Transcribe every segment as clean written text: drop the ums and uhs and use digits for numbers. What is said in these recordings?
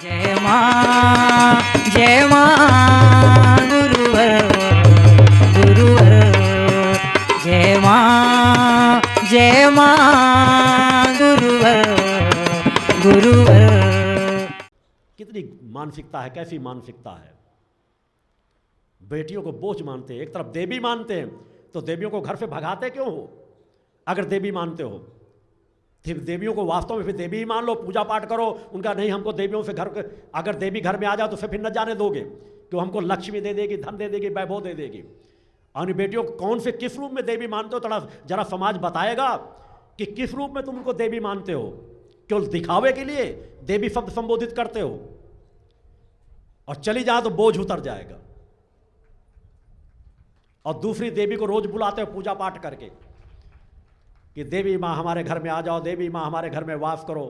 जय मां गुरुवर गुरुवर जय मां गुरुवर गुरुवर। कितनी मानसिकता है, कैसी मानसिकता है। बेटियों को बोझ मानते हैं, एक तरफ देवी मानते हैं, तो देवियों को घर से भगाते क्यों हो? अगर देवी मानते हो फिर देवियों को वास्तव में फिर देवी ही मान लो, पूजा पाठ करो उनका। नहीं, हमको देवियों से घर, अगर देवी घर में आ जाओ तो फिर न जाने दोगे कि हमको लक्ष्मी दे देगी, धन दे देगी, वैभव दे देगी। और बेटियों को कौन से किस रूप में देवी मानते हो, थोड़ा जरा समाज बताएगा कि किस रूप में तुम उनको देवी मानते हो। केवल दिखावे के लिए देवी शब्द संबोधित करते हो, और चली जाए तो बोझ उतर जाएगा। और दूसरी देवी को रोज बुलाते हो पूजा पाठ करके कि देवी माँ हमारे घर में आ जाओ, देवी माँ हमारे घर में वास करो।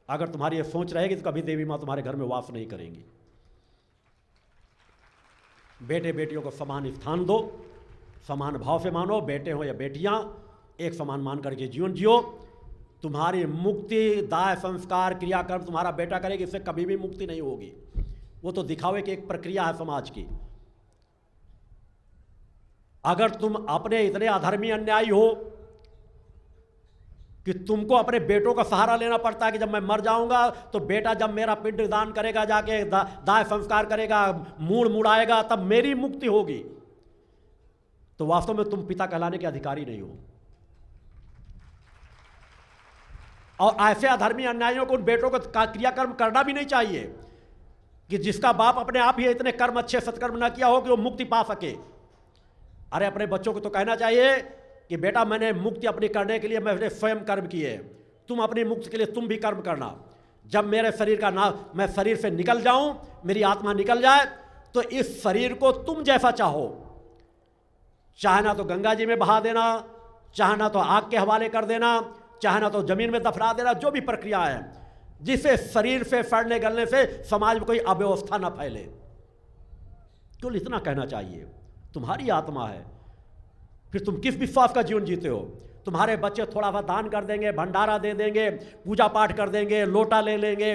अगर तुम्हारी ये सोच रहेगी तो कभी देवी माँ तुम्हारे घर में वास नहीं करेंगी। बेटे बेटियों को समान स्थान दो, समान भाव से मानो। बेटे हो या बेटियां, एक समान मान करके जीवन जियो। तुम्हारी मुक्ति दाय संस्कार क्रियाकर्म तुम्हारा बेटा करेगी, इससे कभी भी मुक्ति नहीं होगी। वो तो दिखावे की एक प्रक्रिया है समाज की। अगर तुम अपने इतने अधर्मी अन्यायी हो कि तुमको अपने बेटों का सहारा लेना पड़ता है कि जब मैं मर जाऊंगा तो बेटा जब मेरा पिंड दान करेगा, जाके दाय संस्कार करेगा, मूड़ मुड़ाएगा, तब मेरी मुक्ति होगी, तो वास्तव में तुम पिता कहलाने के अधिकारी नहीं हो। और ऐसे अधर्मी अन्यायियों को उन बेटों को क्रियाकर्म करना भी नहीं चाहिए कि जिसका बाप अपने आप ही इतने कर्म अच्छे सत्कर्म ना किया हो कि वो मुक्ति पा सके। अरे अपने बच्चों को तो कहना चाहिए कि बेटा मैंने मुक्ति अपनी करने के लिए मैंने स्वयं कर्म किए, तुम अपनी मुक्ति के लिए तुम भी कर्म करना। जब मेरे शरीर का मैं शरीर से निकल जाऊं, मेरी आत्मा निकल जाए, तो इस शरीर को तुम जैसा चाहो, चाहे ना तो गंगा जी में बहा देना, चाहे ना तो आग के हवाले कर देना, चाहे ना तो जमीन में दफना देना, जो भी प्रक्रिया है, जिससे शरीर से सड़ने गलने से समाज में कोई अव्यवस्था ना फैले। केवल इतना कहना चाहिए। तुम्हारी आत्मा है, फिर तुम किस विश्वास का जीवन जीते हो। तुम्हारे बच्चे थोड़ा सा दान कर देंगे, भंडारा दे देंगे, पूजा पाठ कर देंगे, लोटा ले लेंगे,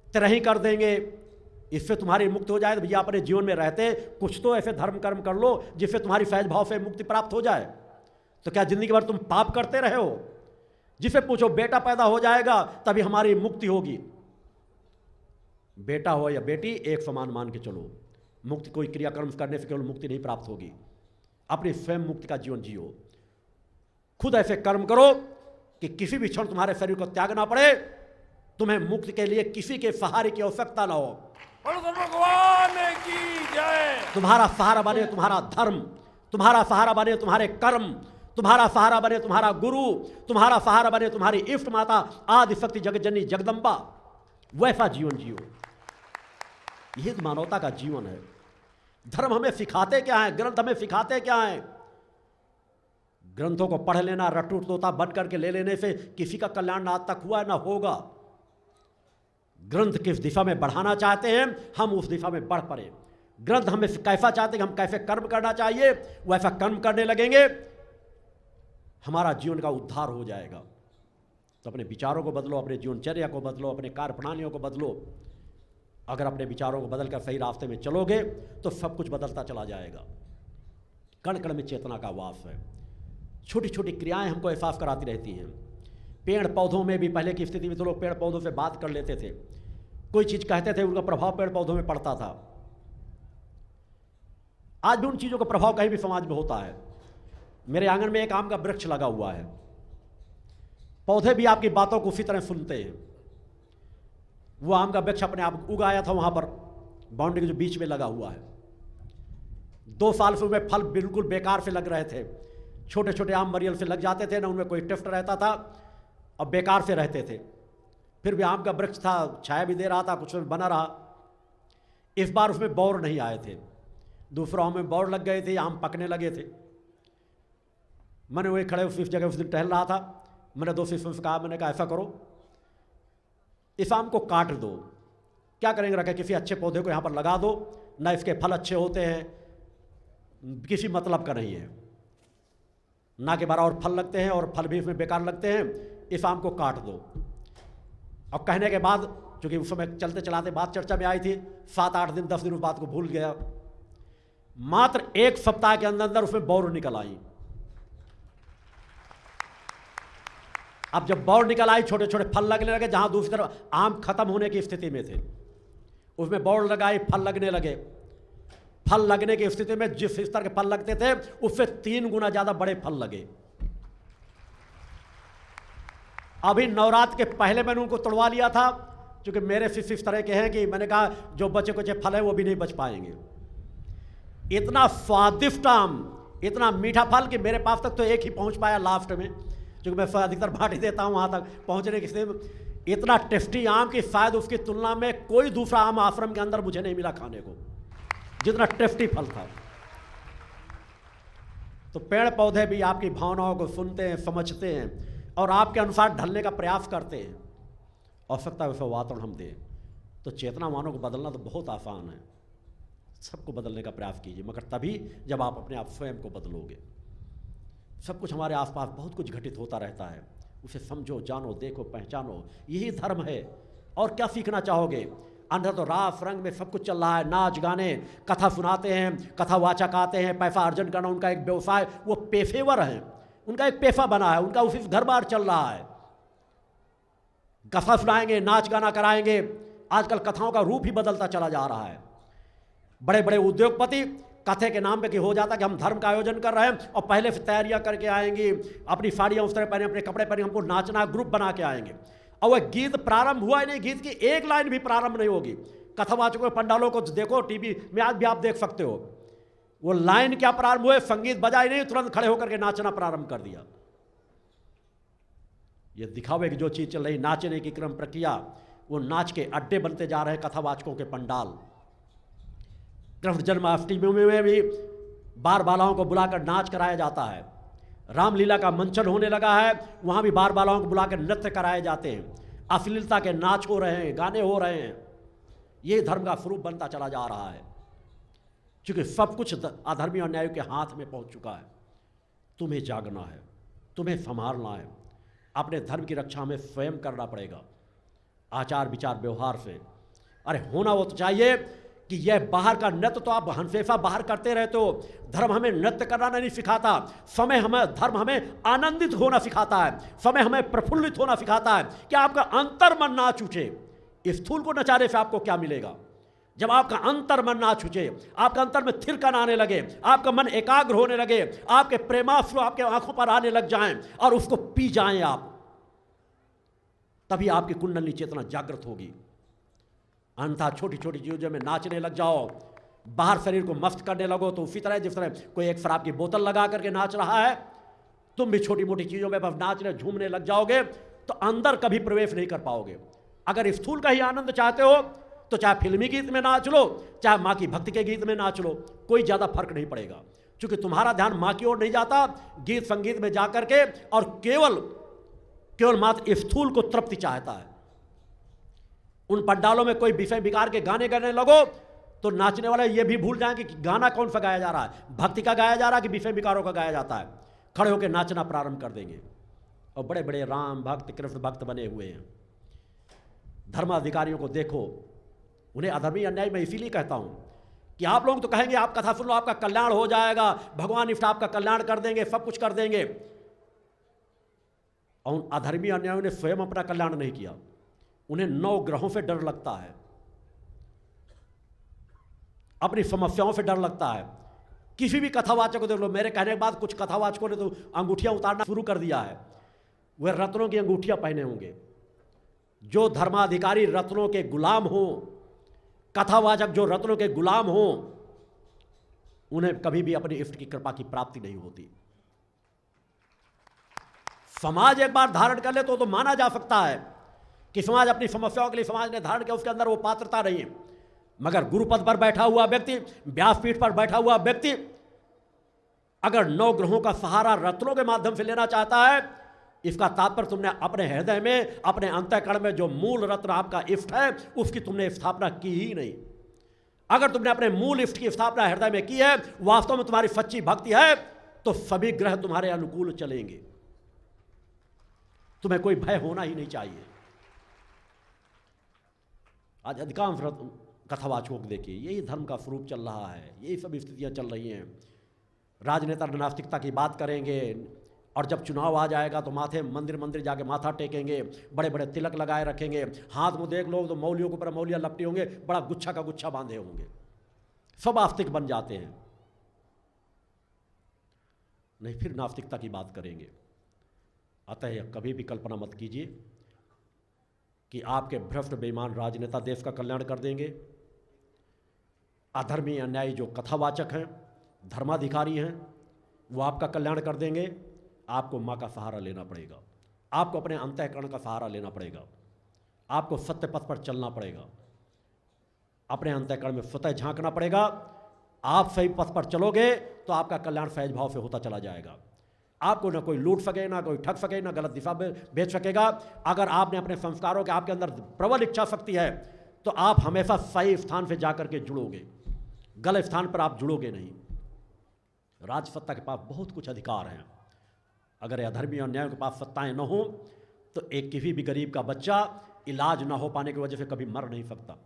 तिरही कर देंगे, इससे तुम्हारी मुक्ति हो जाए। तो भैया अपने जीवन में रहते कुछ तो ऐसे धर्म कर्म कर लो जिससे तुम्हारी सहज भाव से मुक्ति प्राप्त हो जाए। तो क्या जिंदगी भर तुम पाप करते रहे हो? जिसे पूछो बेटा पैदा हो जाएगा तभी हमारी मुक्ति होगी। बेटा हो या बेटी, एक समान मान के चलो। मुक्ति कोई क्रियाकर्म करने से केवल मुक्ति नहीं प्राप्त होगी। अपनी स्वयं मुक्ति का जीवन जियो। खुद ऐसे कर्म करो कि किसी भी क्षण तुम्हारे शरीर को त्यागना पड़े, तुम्हें मुक्ति के लिए किसी के सहारे की आवश्यकता ना हो। भगवान की जय। तुम्हारा सहारा बने तुम्हारा धर्म, तुम्हारा सहारा बने तुम्हारे कर्म, तुम्हारा सहारा बने तुम्हारा गुरु, तुम्हारा सहारा बने तुम्हारी इष्ट माता आदि शक्ति जगज्जननी जगदम्बा। वैसा जीवन जियो। यही तो मानवता का जीवन है। धर्म हमें सिखाते क्या है, ग्रंथ हमें सिखाते क्या है? ग्रंथों को पढ़ लेना, रट्टू तोता बन करके ले लेने से किसी का कल्याण ना आज तक हुआ है ना होगा। ग्रंथ किस दिशा में बढ़ाना चाहते हैं, हम उस दिशा में बढ़ पड़े। ग्रंथ हमें कैसा चाहते हैं कि हम कैसे कर्म करना चाहिए, वैसा कर्म करने लगेंगे, हमारा जीवन का उद्धार हो जाएगा। तो अपने विचारों को बदलो, अपने जीवनचर्या को बदलो, अपने कार्य प्रणालियों को बदलो। अगर अपने विचारों को बदलकर सही रास्ते में चलोगे तो सब कुछ बदलता चला जाएगा। कण कण में चेतना का वास है। छोटी छोटी क्रियाएं हमको एहसास कराती रहती हैं। पेड़ पौधों में भी पहले की स्थिति में तो लोग पेड़ पौधों से बात कर लेते थे, कोई चीज़ कहते थे, उनका प्रभाव पेड़ पौधों में पड़ता था। आज भी उन चीज़ों का प्रभाव कहीं भी समाज में होता है। मेरे आंगन में एक आम का वृक्ष लगा हुआ है। पौधे भी आपकी बातों को उसी तरह सुनते हैं। वो आम का वृक्ष अपने आप उगाया था वहाँ पर, बाउंड्री के जो बीच में लगा हुआ है। 2 साल से उनमें फल बिल्कुल बेकार से लग रहे थे। छोटे छोटे आम मरियल से लग जाते थे, ना उनमें कोई टेस्ट रहता था, और बेकार से रहते थे। फिर भी आम का वृक्ष था, छाया भी दे रहा था, कुछ में बना रहा। इस बार उसमें बौर नहीं आए थे। दूसरों में बौर लग गए थे, आम पकने लगे थे। मैंने वही खड़े उस जगह उस दिन टहल रहा था। मैंने 2 शिष्यों से कहा, मैंने कहा ऐसा करो, इस आम को काट दो। क्या करेंगे, रखे किसी अच्छे पौधे को यहाँ पर लगा दो, ना इसके फल अच्छे होते हैं, किसी मतलब का नहीं है, ना के बराबर फल लगते हैं और फल भी इसमें बेकार लगते हैं। इस आम को काट दो। और कहने के बाद क्योंकि उस समय चलते चलाते बात चर्चा में आई थी, 7-8 दिन 10 दिन उस बात को भूल गया। मात्र 1 सप्ताह के अंदर अंदर उसमें बौर निकल आई। अब जब बौर निकल आई, छोटे छोटे फल लगने लगे, जहां दूसरी तरफ आम खत्म होने की स्थिति में थे, उसमें बौर लगाई, फल लगने लगे। फल लगने की स्थिति में जिस स्तर के फल लगते थे उससे 3 गुना ज्यादा बड़े फल लगे। अभी नवरात्र के पहले मैंने उनको तोड़वा लिया था, क्योंकि मेरे शिष्य इस तरह के हैं कि मैंने कहा जो बचे कुछ फल है वो भी नहीं बच पाएंगे। इतना स्वादिष्ट आम, इतना मीठा फल कि मेरे पास तक तो एक ही पहुंच पाया लास्ट में, क्योंकि मैं अधिकतर बांट ही देता हूं वहां तक पहुंचने की स्थिति में। इतना टेस्टी आम कि शायद उसकी तुलना में कोई दूसरा आम आश्रम के अंदर मुझे नहीं मिला खाने को, जितना टेस्टी फल था। तो पेड़ पौधे भी आपकी भावनाओं को सुनते हैं, समझते हैं और आपके अनुसार ढलने का प्रयास करते हैं। आवश्यकता वैसा वातावरण हम दें तो चेतनावानों को बदलना तो बहुत आसान है। सबको बदलने का प्रयास कीजिए, मगर तभी जब आप अपने आप स्वयं को बदलोगे। सब कुछ हमारे आसपास बहुत कुछ घटित होता रहता है, उसे समझो, जानो, देखो, पहचानो, यही धर्म है। और क्या सीखना चाहोगे? अंदर तो रास रंग में सब कुछ चल रहा है, नाच गाने, कथा सुनाते हैं, कथावाचक आते हैं, पैसा अर्जन करना उनका एक व्यवसाय, वो पेशेवर हैं, उनका एक पेशा बना है, उनका उसी घर बार चल रहा है। कथा सुनाएंगे, नाच गाना कराएंगे। आजकल कथाओं का रूप ही बदलता चला जा रहा है। बड़े बड़े उद्योगपति कथे के नाम पे कि हो जाता कि हम धर्म का आयोजन कर रहे हैं और पहले से तैयारियां करके आएंगी, अपनी साड़ियां उस तरह पहने, अपने कपड़े पहने, हमको नाचना, ग्रुप बना के आएंगे। और वह गीत प्रारंभ हुआ ही नहीं, गीत की एक लाइन भी प्रारंभ नहीं होगी। कथावाचकों पंडालों को देखो, टीवी में आज भी आप देख सकते हो, वो लाइन क्या प्रारंभ हुए, संगीत बजाई नहीं, तुरंत खड़े होकर के नाचना प्रारंभ कर दिया। ये दिखावे की जो चीज चल रही, नाचने की क्रम प्रक्रिया, वो नाच के अड्डे बनते जा रहे हैं, कथावाचकों के पंडाल। कृष्ण जन्माष्टमी में भी बार बालाओं को बुलाकर नाच कराया जाता है। रामलीला का मंचन होने लगा है, वहां भी बार बालाओं को बुलाकर नृत्य कराए जाते हैं, अश्लीलता के नाच हो रहे हैं, गाने हो रहे हैं। ये धर्म का स्वरूप बनता चला जा रहा है, क्योंकि सब कुछ अधर्मी और अन्याय के हाथ में पहुंच चुका है। तुम्हें जागना है, तुम्हें संभालना है, अपने धर्म की रक्षा हमें स्वयं करना पड़ेगा, आचार विचार व्यवहार से। अरे होना वो तो चाहिए कि यह बाहर का नृत्य तो आप हमेशा बाहर करते रहते हो, धर्म हमें नृत्य करना नहीं सिखाता। समय हमें धर्म हमें आनंदित होना सिखाता है, समय हमें प्रफुल्लित होना सिखाता है कि आपका अंतर मन ना छूटे। स्थूल को नचाने से आपको क्या मिलेगा? जब आपका अंतर मन ना छूटे, आपका अंतर में थिरकन आने लगे, आपका मन एकाग्र होने लगे, आपके प्रेमाश्रु आपके आंखों पर आने लग जाएं और उसको पी जाएं आप, तभी आपकी कुंडली चेतना जागृत होगी। अन्यथा छोटी छोटी चीजों में नाचने लग जाओ, बाहर शरीर को मस्त करने लगो, तो उसी तरह जिस तरह कोई एक शराब की बोतल लगा करके नाच रहा है, तुम भी छोटी मोटी चीजों में बस नाचने झूमने लग जाओगे तो अंदर कभी प्रवेश नहीं कर पाओगे। अगर स्थूल का ही आनंद चाहते हो तो चाहे फिल्मी गीत में नाच लो, चाहे माँ की भक्ति के गीत में नाच लो, कोई ज्यादा फर्क नहीं पड़ेगा, क्योंकि तुम्हारा ध्यान माँ की ओर नहीं जाता, गीत संगीत में जाकर के, और केवल मात्र स्थूल को तृप्ति चाहता है। उन पंडालों में कोई विषय विकार के गाने गाने लगो तो नाचने वाले ये भी भूल जाएंगे कि गाना कौन सा गाया जा रहा है, भक्ति का गाया जा रहा है कि विषय विकारों का गाया जाता है। खड़े होकर नाचना प्रारंभ कर देंगे, और बड़े बड़े राम भक्त कृष्ण भक्त बने हुए हैं। धर्माधिकारियों को देखो, उन्हें अधर्मी अन्याय में इसीलिए कहता हूं कि आप लोग तो कहेंगे आप कथा सुन लो, आपका कल्याण हो जाएगा, भगवान इष्ट आपका कल्याण कर देंगे, सब कुछ कर देंगे। और उन अधर्मी अन्यायों ने स्वयं अपना कल्याण नहीं किया। उन्हें 9 ग्रहों से डर लगता है, अपनी समस्याओं से डर लगता है। किसी भी कथावाचक को देख लो, मेरे कहने के बाद कुछ कथावाचकों ने तो अंगूठियां उतारना शुरू कर दिया है। वे रत्नों की अंगूठियां पहने होंगे। जो धर्माधिकारी रत्नों के गुलाम हो, कथावाचक जो रत्नों के गुलाम हो, उन्हें कभी भी अपनी इष्ट की कृपा की प्राप्ति नहीं होती। समाज एक बार धारण कर ले तो माना जा सकता है कि समाज अपनी समस्याओं के लिए समाज ने धारण किया, उसके अंदर वो पात्रता नहीं है। मगर गुरुपद पर बैठा हुआ व्यक्ति, व्यासपीठ पर बैठा हुआ व्यक्ति अगर 9 ग्रहों का सहारा रत्नों के माध्यम से लेना चाहता है, इसका तात्पर्य तुमने अपने हृदय में, अपने अंतःकरण में जो मूल रत्न आपका इष्ट है, उसकी तुमने स्थापना की ही नहीं। अगर तुमने अपने मूल इष्ट की स्थापना हृदय में की है, वास्तव में तुम्हारी सच्ची भक्ति है, तो सभी ग्रह तुम्हारे अनुकूल चलेंगे। तुम्हें कोई भय होना ही नहीं चाहिए। आज अधिकांश कथावाचकों को देखिए, यही धर्म का स्वरूप चल रहा है, यही सब स्थितियाँ चल रही हैं। राजनेता नास्तिकता की बात करेंगे और जब चुनाव आ जाएगा तो माथे मंदिर मंदिर जाके माथा टेकेंगे, बड़े बड़े तिलक लगाए रखेंगे, हाथ में देख लो तो मौलियों के ऊपर मौलियाँ लपटी होंगे, बड़ा गुच्छा का गुच्छा बांधे होंगे, सब आस्तिक बन जाते हैं। नहीं, फिर नास्तिकता की बात करेंगे। अतः कभी भी कल्पना मत कीजिए कि आपके भ्रष्ट बेईमान राजनेता देश का कल्याण कर देंगे। अधर्मी अन्यायी जो कथावाचक हैं, धर्माधिकारी हैं, वो आपका कल्याण कर देंगे। आपको माँ का सहारा लेना पड़ेगा, आपको अपने अंतःकरण का सहारा लेना पड़ेगा, आपको सत्य पथ पर चलना पड़ेगा, अपने अंतःकरण में स्वतः झांकना पड़ेगा। आप सही पथ पर चलोगे तो आपका कल्याण सहज भाव से होता चला जाएगा। आपको ना कोई लूट सके, ना कोई ठग सके, ना गलत दिशा भेज सकेगा। अगर आपने अपने संस्कारों के आपके अंदर प्रबल इच्छा शक्ति है तो आप हमेशा सही स्थान से जाकर के जुड़ोगे, गलत स्थान पर आप जुड़ोगे नहीं। राजसत्ता के पास बहुत कुछ अधिकार हैं। अगर अधर्मी और न्याय के पास सत्ताएं न हो तो एक किसी भी गरीब का बच्चा इलाज ना हो पाने की वजह से कभी मर नहीं सकता।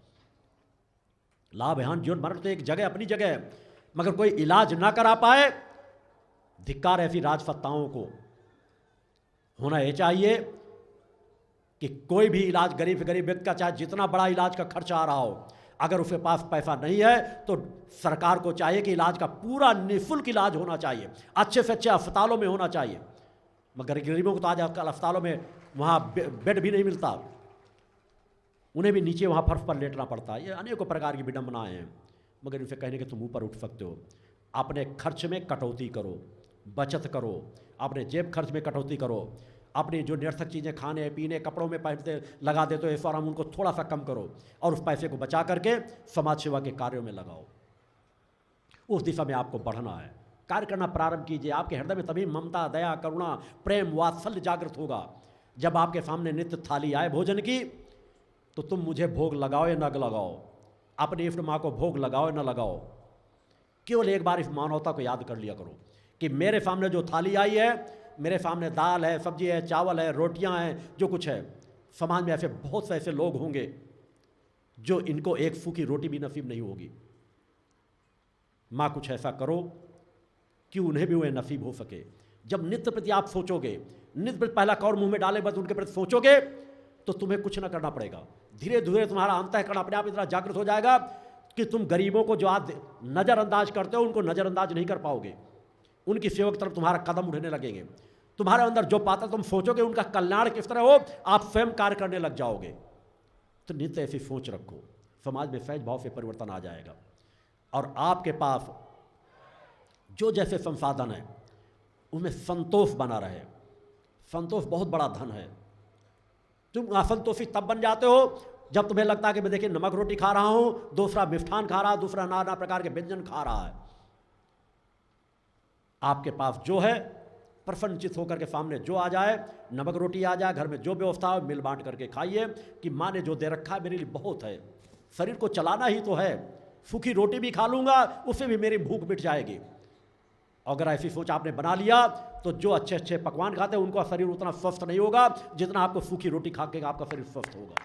लाभ हानि जीवन मरण तो एक जगह अपनी जगह है, मगर कोई इलाज ना करा पाए, धिक्कार ऐसी राजसत्ताओं को। होना यह चाहिए कि कोई भी इलाज गरीब व्यक्ति का, चाहे जितना बड़ा इलाज का खर्च आ रहा हो, अगर उसके पास पैसा नहीं है तो सरकार को चाहिए कि इलाज का पूरा निःशुल्क इलाज होना चाहिए, अच्छे से अच्छे अस्पतालों में होना चाहिए। मगर गरीबों को तो आज आजकल अस्पतालों में वहाँ बेड भी नहीं मिलता, उन्हें भी नीचे वहाँ फर्श पर लेटना पड़ता है। ये अनेकों प्रकार की विडंबनाएं हैं। मगर इनसे कहने के तुम ऊपर उठ सकते हो। अपने खर्च में कटौती करो, बचत करो, अपने जेब खर्च में कटौती करो, अपनी जो निरर्थक चीज़ें खाने पीने कपड़ों में पहनते लगा देते हो, इस बार उनको थोड़ा सा कम करो और उस पैसे को बचा करके समाज सेवा के कार्यों में लगाओ। उस दिशा में आपको बढ़ना है, कार्य करना प्रारंभ कीजिए। आपके हृदय में तभी ममता, दया, करुणा, प्रेम, वात्सल्य जागृत होगा जब आपके सामने नित्य थाली आए भोजन की, तो तुम मुझे भोग लगाओ या न लगाओ, अपनी इष्ट माँ को भोग लगाओ या न लगाओ, केवल एक बार इस मानवता को याद कर लिया करो कि मेरे सामने जो थाली आई है, मेरे सामने दाल है, सब्जी है, चावल है, रोटियां हैं, जो कुछ है, समाज में ऐसे बहुत से ऐसे लोग होंगे जो इनको एक सूखी रोटी भी नसीब नहीं होगी। माँ कुछ ऐसा करो कि उन्हें भी वह नसीब हो सके। जब नित्य प्रति आप सोचोगे, नित्य प्रति पहला कौर मुंह में डाले बस उनके प्रति सोचोगे, तो तुम्हें कुछ ना करना पड़ेगा। धीरे धीरे तुम्हारा अंतःकरण अपने आप इतना जागृत हो जाएगा कि तुम गरीबों को जो आज नज़रअंदाज करते हो उनको नज़रअंदाज नहीं कर पाओगे। उनकी सेवा की तरफ तुम्हारा कदम उठने लगेंगे। तुम्हारे अंदर जो पाता तुम सोचोगे उनका कल्याण किस तरह हो, आप स्वयं कार्य करने लग जाओगे। तो नित्य ऐसी सोच रखो, समाज में सहज भाव से परिवर्तन आ जाएगा। और आपके पास जो जैसे संसाधन है उनमें संतोष बना रहे। संतोष बहुत बड़ा धन है। तुम असंतोषी तब बन जाते हो जब तुम्हें लगता है कि मैं देखिए नमक रोटी खा रहा हूँ, दूसरा मिष्ठान खा रहा है, दूसरा नाना प्रकार के व्यंजन खा रहा है। आपके पास जो है प्रसन्नचित होकर के सामने जो आ जाए, नमक रोटी आ जाए, घर में जो व्यवस्था हो मिल बांट करके खाइए कि माँ ने जो दे रखा है मेरे लिए बहुत है। शरीर को चलाना ही तो है, सूखी रोटी भी खा लूँगा उससे भी मेरी भूख मिट जाएगी। अगर ऐसी सोच आपने बना लिया तो जो अच्छे अच्छे पकवान खाते हैं उनका शरीर उतना स्वस्थ नहीं होगा जितना आपको सूखी रोटी खा के आपका शरीर स्वस्थ होगा।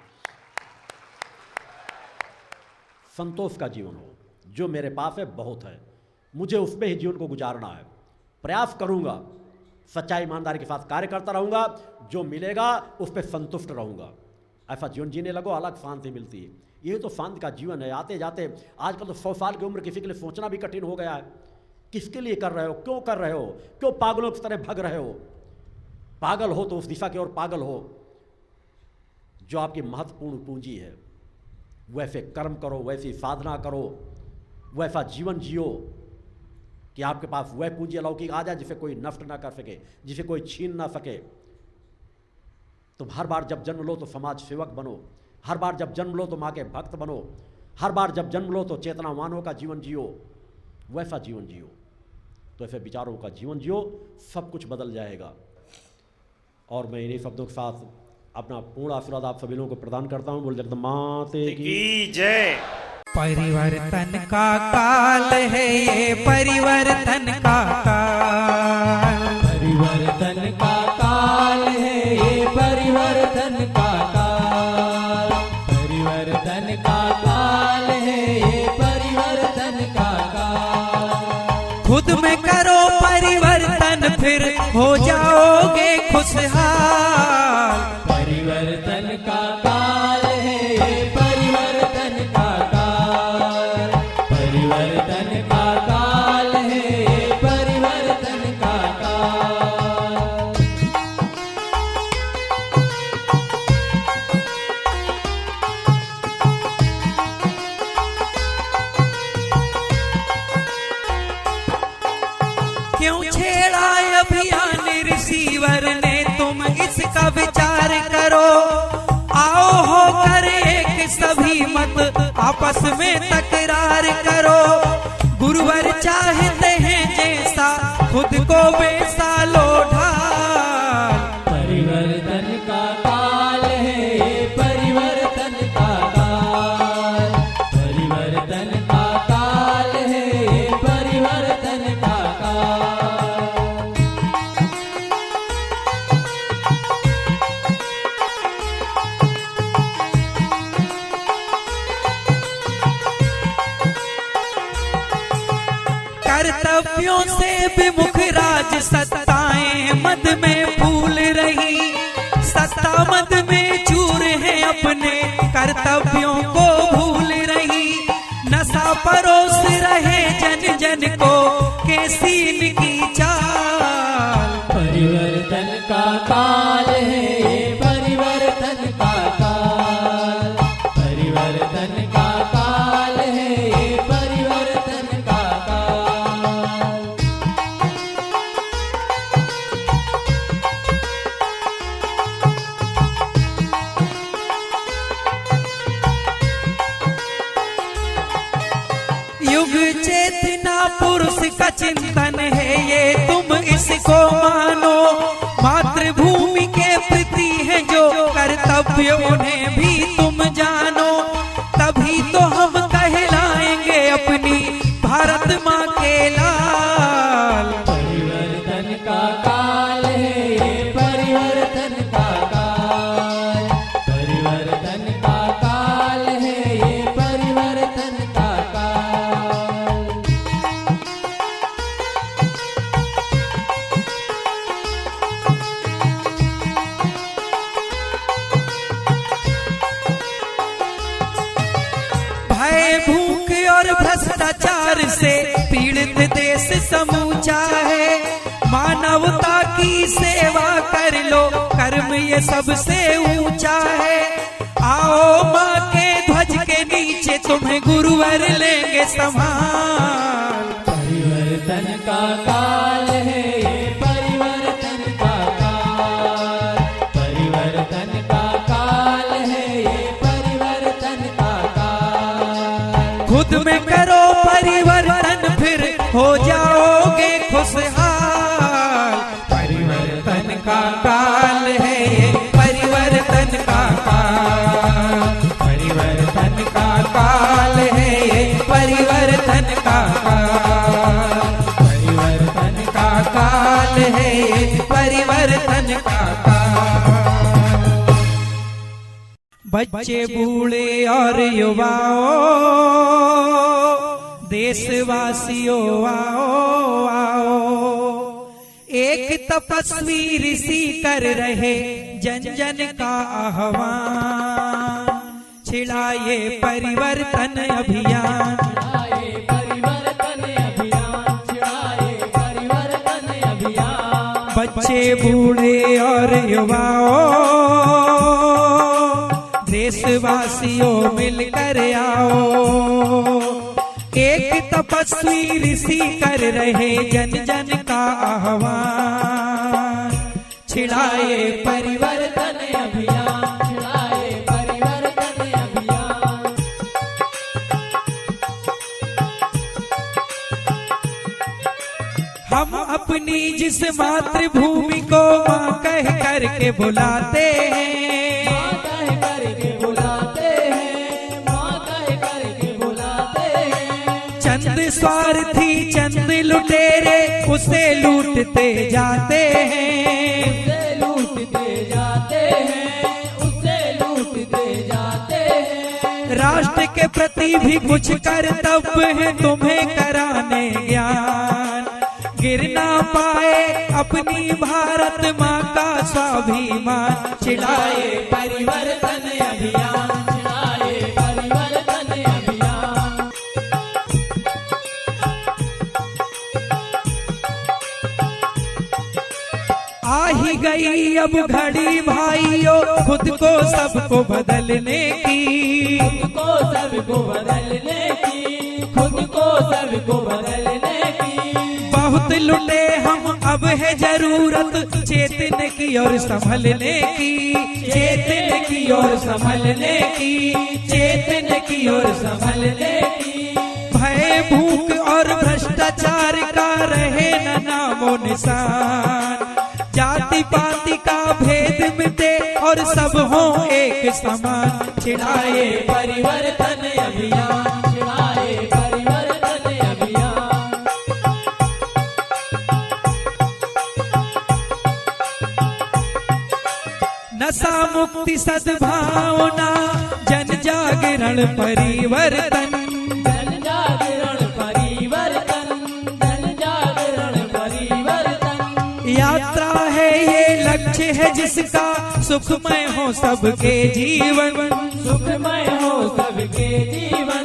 संतोष का जीवन हो, जो मेरे पास है बहुत है, मुझे उसमें ही जीवन को गुजारना है। प्रयास करूंगा, सच्चाई ईमानदारी के साथ कार्य करता रहूंगा, जो मिलेगा उस पर संतुष्ट रहूंगा। ऐसा जीवन जीने लगो, अलग शांति मिलती है। यही तो शांति का जीवन है। आते जाते आजकल तो 100 साल की उम्र किसी के लिए सोचना भी कठिन हो गया है। किसके लिए कर रहे हो, क्यों कर रहे हो, क्यों पागलों की तरह भग रहे हो। पागल हो तो उस दिशा की ओर पागल हो जो आपकी महत्वपूर्ण पूंजी है। वैसे कर्म करो, वैसी साधना करो, वैसा जीवन जियो कि आपके पास वह पूंजी अलौकिक आ जाए जिसे कोई नष्ट ना कर सके, जिसे कोई छीन ना सके। तुम हर बार जब जन्म लो तो समाज सेवक बनो, हर बार जब जन्म लो तो माँ के भक्त बनो, हर बार जब जन्म लो तो चेतनावानों का जीवन जियो, वैसा जीवन जियो। तो ऐसे विचारों का जीवन जियो, सब कुछ बदल जाएगा। और मैं इन्हीं शब्दों के साथ अपना पूर्ण आशीर्वाद आप सभी लोगों को प्रदान करता हूँ। बोल जगदम्बा माते की जय। परिवर्तन का काल है ये, परिवर्तन का काल, परिवर्तन का काल है ये, परिवर्तन का काल, परिवर्तन का काल है, ये परिवर्तन का काल। खुद में करो परिवर्तन फिर हो जाओगे खुशहाल। परिवर्तन का काल है, ये परिवर्तन का काल। परिवर्तन का काल है, ये परिवर्तन का काल। क्यों छेड़ा अभियान रिसीवर ने, तुम इसका विचार करो। आओ होकर एक सभी मत आपस में तकरार करो। गुरुवर चाहते हैं जैसा खुद को वैसा लो ढाल। परिवर्तन का काल है, ये परिवर्तन का काल। परिवर्तन का काल है, ये परिवर्तन का काल। कर्तव्यों से विमुख राज सत्ताएं मद में फूल रही। सत्ता मद में चूर है, अपने कर्तव्यों को भूल रही। नशा परोस रहे जन जन को, कैसी इनकी चाल। परिवर्तन का काल है, ये परिवर्तन का काल। परिवर्तन का काल है, ये परिवर्तन का काल। युग चेतना पुरुष का चिंतन है, ये तुम इसको मानो। मातृभूमि के प्रति है जो कर्तव्य, उन्हें भी तुम जानो। तभी तो हम कहलाएंगे अपनी भारत माँ के लाल। परिवर्तन का काल है, ये परिवर्तन का काल। परिवर्तन का काल है, ये परिवर्तन का काल। भय भूख और भ्रष्टाचार से पीड़ित देश समूचा है। मानवता की सेवा कर लो, कर्म ये सबसे ऊंचा है। आओ माँ के ध्वज के नीचे, तुम्हें गुरुवर लेंगे संभाल। परिवर्तन का काल है, ये परिवर्तन का काल। परिवर्तन का काल है, ये परिवर्तन का काल। खुद में करो परिवर्तन फिर हो जाओगे खुशहाल। परिवर्तन का काल है, ये परिवर्तन का काल। परिवर्तन का काल है, ये परिवर्तन का काल। परिवर्तन का काल है, ये परिवर्तन का काल। बच्चे बूढ़े और युवाओं, देशवासियों आओ आओ। एक तपस्वी ऋषि कर रहे जन जन का आह्वान। छिड़ाए परिवर्तन अभियान। छिड़ाए परिवर्तन अभियान। छिड़ाए परिवर्तन अभियान। बच्चे बूढ़े और युवाओं, देशवासियों मिलकर आओ। एक तपस्वी ऋषि कर रहे जन जन का आह्वान। छिड़ाए परिवर्तन अभियान। छिड़ाए परिवर्तन अभियान। हम अपनी जिस मातृभूमि को माँ कह करके बुलाते हैं, माँ कह करके बुलाते हैं, माँ कह करके बुलाते हैं। चंद स्वार्थी चंद लुटेरे उसे लूटते जाते हैं, उसे लूटते जाते हैं, उसे लूटते जाते हैं। राष्ट्र के प्रति भी कुछ कर्तव्य है तुम्हें कराने ज्ञान। गिर ना पाए अपनी भारत माँ का स्वाभिमान। छिड़ाए परिवर्तन अभियान, छिड़ाए परिवर्तन अभियान। आ ही गई अब घड़ी भाइयों खुद को सबको बदलने की। खुद को सबको बदलने की, खुद को सबको बदलने की। बहुत लुटे हम अब है जरूरत चेतन की और संभलने की। चेतन की और संभलने की, चेतन की और संभलने की। भय भूख और भ्रष्टाचार का रहे न नामो निशान। जाति पाति का भेद मिटे और सब हो एक समान। छिड़ाए परिवर्तन अभियान, छिड़ाए परिवर्तन अभियान। नशा मुक्ति सद्भावना जन जागरण परिवर्तन। जन जागरण परिवर्तन, जन जागरण परिवर्तन। यात्रा है ये लक्ष्य है जिसका सुखमय हो सबके जीवन। सुखमय हो सबके जीवन,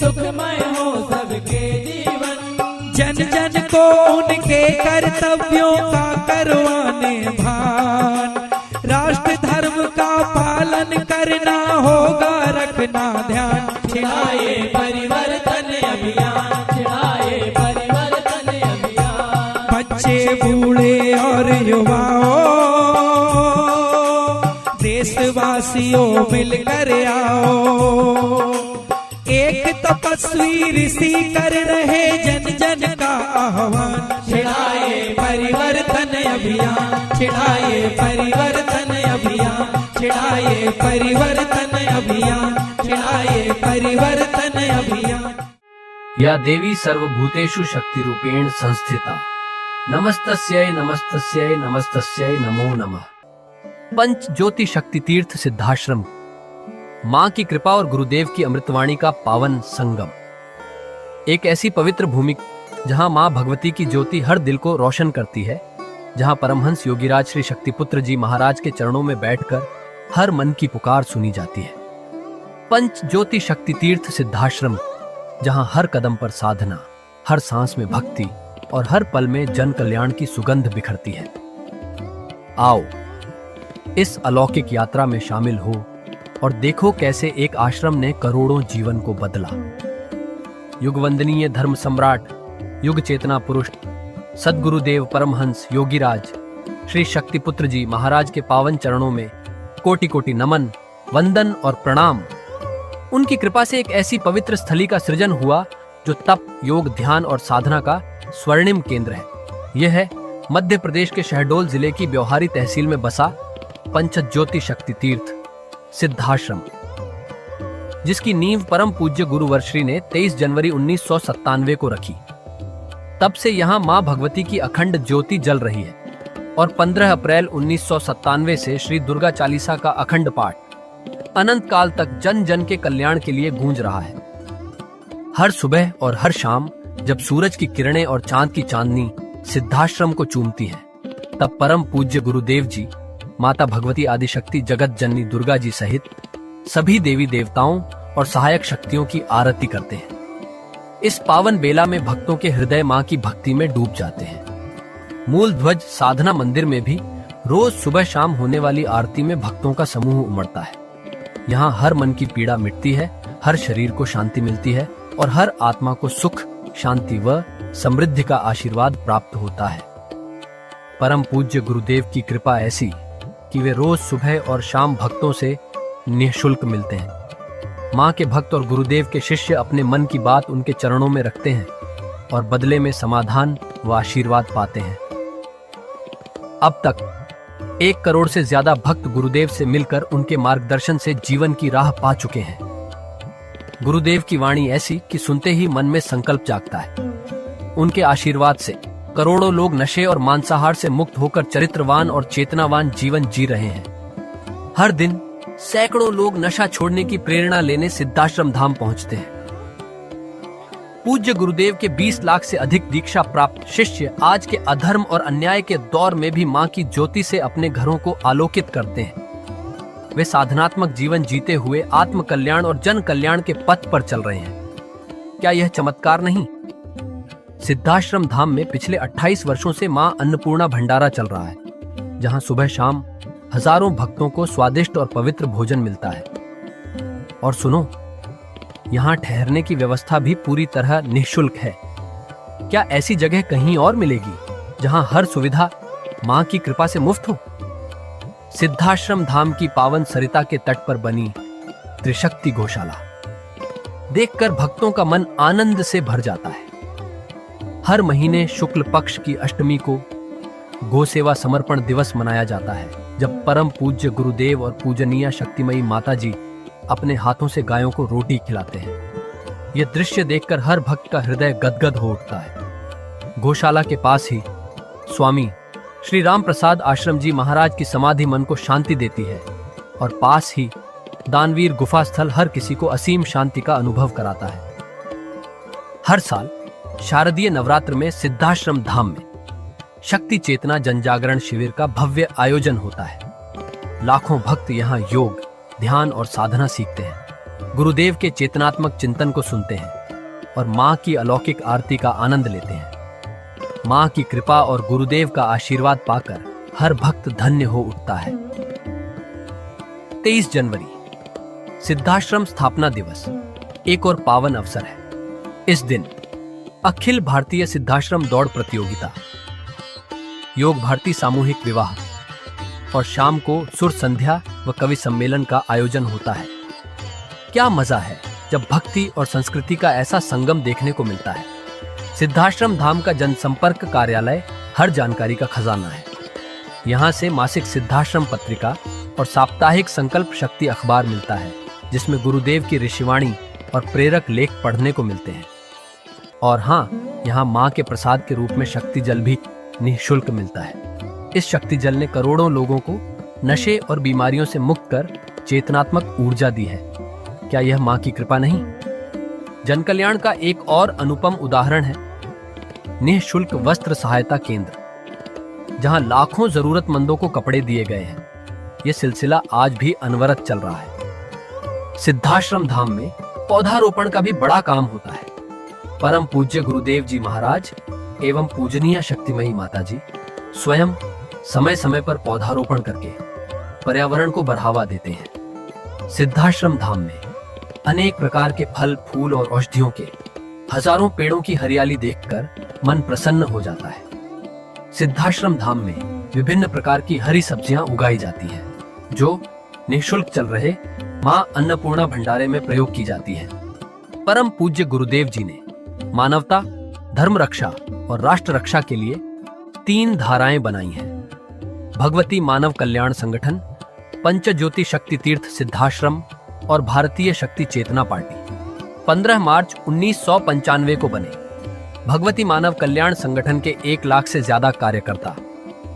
सुखमय हो सबके जीवन। जन जन को उनके कर्तव्यों का करवाने भान। राष्ट्र धर्म का पालन करना होगा रखना ध्यान। छिड़ाए परिवर्तन अभियान, छिड़ाए परिवर्तन अभियान। बच्चे बूढ़े और युवाओं देशवासियों मिलकर आओ। एक तपस्वी ऋषि कर रहे जन जन का आह्वान। छिड़ाए परिवर्तन अभियान, छिड़ाए परिवर्तन अभियान, छिड़ाए परिवर्तन अभियान, छिड़ाए परिवर्तन अभियान। या देवी सर्वभूतेषु शक्तिरूपेण संस्थिता नमस्तस्यै नमस्तस्यै नमस्तस्यै नमो नमः। पंच ज्योति शक्ति तीर्थ सिद्धाश्रम माँ की कृपा और गुरुदेव की अमृतवाणी का पावन संगम। एक ऐसी पवित्र भूमि जहाँ माँ भगवती की ज्योति हर दिल को रोशन करती है, जहाँ परमहंस योगीराज श्री शक्तिपुत्र जी महाराज के चरणों में बैठकर हर मन की पुकार सुनी जाती है। पंच ज्योति शक्ति तीर्थ सिद्धाश्रम, जहाँ हर कदम पर साधना, हर सांस में भक्ति और हर पल में जन कल्याण की सुगंध बिखरती है। आओ इस अलौकिक यात्रा में शामिल हो और देखो कैसे एक आश्रम ने करोड़ों जीवन को बदला। युगवंदनीय धर्म सम्राट, युग चेतना पुरुष सद्गुरुदेव परमहंस योगीराज श्री शक्तिपुत्र जी महाराज के पावन चरणों में कोटि कोटि नमन, वंदन और प्रणाम। उनकी कृपा से एक ऐसी पवित्र स्थली का सृजन हुआ जो तप, योग, ध्यान और साधना का स्वर्णिम केंद्र है। यह है मध्य प्रदेश के शहडोल जिले की ब्योहारी तहसील में बसा पंचज्योति शक्ति तीर्थ सिद्धाश्रम, जिसकी नींव परम पूज्य गुरुवर्श्री ने 23 जनवरी 1997 को रखी। तब से यहाँ माँ भगवती की अखंड ज्योति जल रही है और 15 अप्रैल 1997 से श्री दुर्गा चालीसा का अखंड पाठ अनंत काल तक जन जन के कल्याण के लिए गूंज रहा है। हर सुबह और हर शाम जब सूरज की किरणें और चांद की चांदनी सिद्धाश्रम को चूमती हैं, तब परम पूज्य गुरुदेव जी माता भगवती आदिशक्ति जगत जननी दुर्गा जी सहित सभी देवी देवताओं और सहायक शक्तियों की आरती करते हैं। इस पावन बेला में भक्तों के हृदय मां की भक्ति में डूब जाते हैं। मूल ध्वज साधना मंदिर में भी रोज सुबह शाम होने वाली आरती में भक्तों का समूह उमड़ता है। यहाँ हर मन की पीड़ा मिटती है, हर शरीर को शांति मिलती है और हर आत्मा को सुख, शांति व समृद्धि का आशीर्वाद प्राप्त होता है। परम पूज्य गुरुदेव की कृपा ऐसी कि वे रोज सुबह और शाम भक्तों से निःशुल्क मिलते हैं। माँ के भक्त और गुरुदेव के शिष्य अपने मन की बात उनके चरणों में रखते हैं और बदले में समाधान व आशीर्वाद पाते हैं। अब तक 1 करोड़ से ज्यादा भक्त गुरुदेव से मिलकर उनके मार्गदर्शन से जीवन की राह पा चुके हैं। गुरुदेव की वाणी ऐसी कि सुनते ही मन में संकल्प जागता है। उनके आशीर्वाद से करोड़ों लोग नशे और मांसाहार से मुक्त होकर चरित्रवान और चेतनावान जीवन जी रहे हैं। हर दिन सैकड़ों लोग नशा छोड़ने की प्रेरणा लेने सिद्धाश्रम धाम पहुंचते हैं। पूज्य गुरुदेव के 20 लाख से अधिक दीक्षा प्राप्त शिष्य आज के अधर्म और अन्याय के दौर में भी मां की ज्योति से अपने घरों को आलोकित करते हैं। वे साधनात्मक जीवन जीते हुए आत्म कल्याण और जन कल्याण के पथ पर चल रहे हैं। क्या यह चमत्कार नहीं? सिद्धाश्रम धाम में पिछले 28 वर्षों से मां अन्नपूर्णा भंडारा चल रहा है, जहां सुबह शाम हजारों भक्तों को स्वादिष्ट और पवित्र भोजन मिलता है। और सुनो, यहाँ ठहरने की व्यवस्था भी पूरी तरह निःशुल्क है। क्या ऐसी जगह कहीं और मिलेगी जहां हर सुविधा मां की कृपा से मुफ्त हो? सिद्धाश्रम धाम की पावन सरिता के तट पर बनी त्रिशक्ति गौशाला देखकर भक्तों का मन आनंद से भर जाता है। हर महीने शुक्ल पक्ष की अष्टमी को गौ सेवा समर्पण दिवस मनाया जाता है, जब परम पूज्य गुरुदेव और पूजनीय शक्तिमयी माता जी अपने हाथों से गायों को रोटी खिलाते हैं। यह दृश्य देखकर हर भक्त का हृदय गदगद हो उठता है। गौशाला के पास ही स्वामी श्री राम प्रसाद आश्रम जी महाराज की समाधि मन को शांति देती है, और पास ही दानवीर गुफा स्थल हर किसी को असीम शांति का अनुभव कराता है। हर साल शारदीय नवरात्र में सिद्धाश्रम धाम में शक्ति चेतना जनजागरण शिविर का भव्य आयोजन होता है। लाखों भक्त यहाँ योग, ध्यान और साधना सीखते हैं, गुरुदेव के चेतनात्मक चिंतन को सुनते हैं और मां की अलौकिक आरती का आनंद लेते हैं। मां की कृपा और गुरुदेव का आशीर्वाद पाकर हर भक्त धन्य हो उठता है। 23 जनवरी सिद्धाश्रम स्थापना दिवस एक और पावन अवसर है। इस दिन अखिल भारतीय सिद्धाश्रम दौड़ प्रतियोगिता, योग भारती सामूहिक विवाह और शाम को सुर संध्या व कवि सम्मेलन का आयोजन होता है। क्या मजा है जब भक्ति और संस्कृति का ऐसा संगम देखने को मिलता है। सिद्धाश्रम धाम का जनसंपर्क कार्यालय हर जानकारी का खजाना है। यहाँ से मासिक सिद्धाश्रम पत्रिका और साप्ताहिक संकल्प शक्ति अखबार मिलता है, जिसमें गुरुदेव की ऋषिवाणी और प्रेरक लेख पढ़ने को मिलते हैं। और हाँ, यहाँ माँ के प्रसाद के रूप में शक्ति जल भी निःशुल्क मिलता है। इस शक्ति जल ने करोड़ों लोगों को नशे और बीमारियों से मुक्त कर चेतनात्मक ऊर्जा दी है। क्या यह माँ की कृपा नहीं? जनकल्याण का एक और अनुपम उदाहरण है निःशुल्क वस्त्र सहायता केंद्र, जहां लाखों जरूरतमंदों को कपड़े दिए गए हैं। यह सिलसिला आज भी अनवरत चल रहा है। सिद्धाश्रम धाम में पौधारोपण का भी बड़ा काम होता है। परम पूज्य गुरुदेव जी महाराज एवं पूजनीय शक्तिमयी माता जी स्वयं समय समय पर पौधारोपण करके पर्यावरण को बढ़ावा देते हैं। सिद्धाश्रम धाम में अनेक प्रकार के फल, फूल और औषधियों के हजारों पेड़ों की हरियाली देखकर मन प्रसन्न हो जाता है। सिद्धाश्रम धाम में विभिन्न प्रकार की हरी सब्जियां उगाई जाती हैं, जो निःशुल्क चल रहे मां अन्नपूर्णा भंडारे में प्रयोग की जाती है। परम पूज्य गुरुदेव जी ने मानवता, धर्म रक्षा और राष्ट्र रक्षा के लिए 3 धाराएं बनाई हैं। भगवती मानव कल्याण संगठन, पंचज्योति शक्ति तीर्थ सिद्धाश्रम और भारतीय शक्ति चेतना पार्टी 15 मार्च 1995 को बने। भगवती मानव कल्याण संगठन के 1 लाख से ज्यादा कार्यकर्ता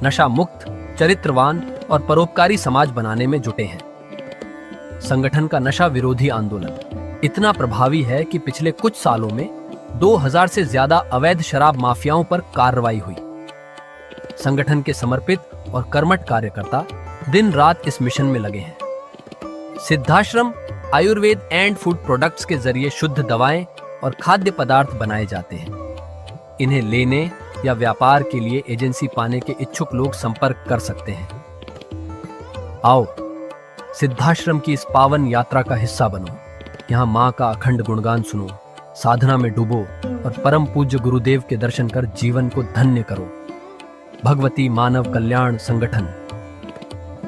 नशा मुक्त, चरित्रवान और परोपकारी समाज बनाने में जुटे हैं। संगठन का नशा विरोधी आंदोलन इतना प्रभावी है कि पिछले कुछ सालों में 2000 से ज्यादा अवैध शराब माफियाओं पर कार्रवाई हुई। संगठन के समर्पित और कर्मठ कार्यकर्ता दिन रात इस मिशन में लगे हैं। Siddhashram Ayurveda and food products के जरिए शुद्ध दवाएं और खाद्य पदार्थ बनाए जाते हैं। इन्हें लेने या व्यापार के लिए एजेंसी पाने के इच्छुक लोग संपर्क कर सकते हैं। आओ, सिद्धाश्रम की इस पावन यात्रा का हिस्सा बनो। यहाँ माँ का अखंड गुणगान सुनो, साधना में डूबो और परम पूज्य गुरुदेव के दर्शन कर जीवन को धन्य करो। भगवती मानव कल्याण संगठन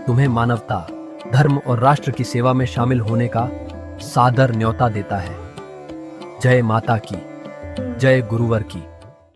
तुम्हें मानवता, धर्म और राष्ट्र की सेवा में शामिल होने का सादर न्योता देता है। जय माता की, जय गुरुवर की।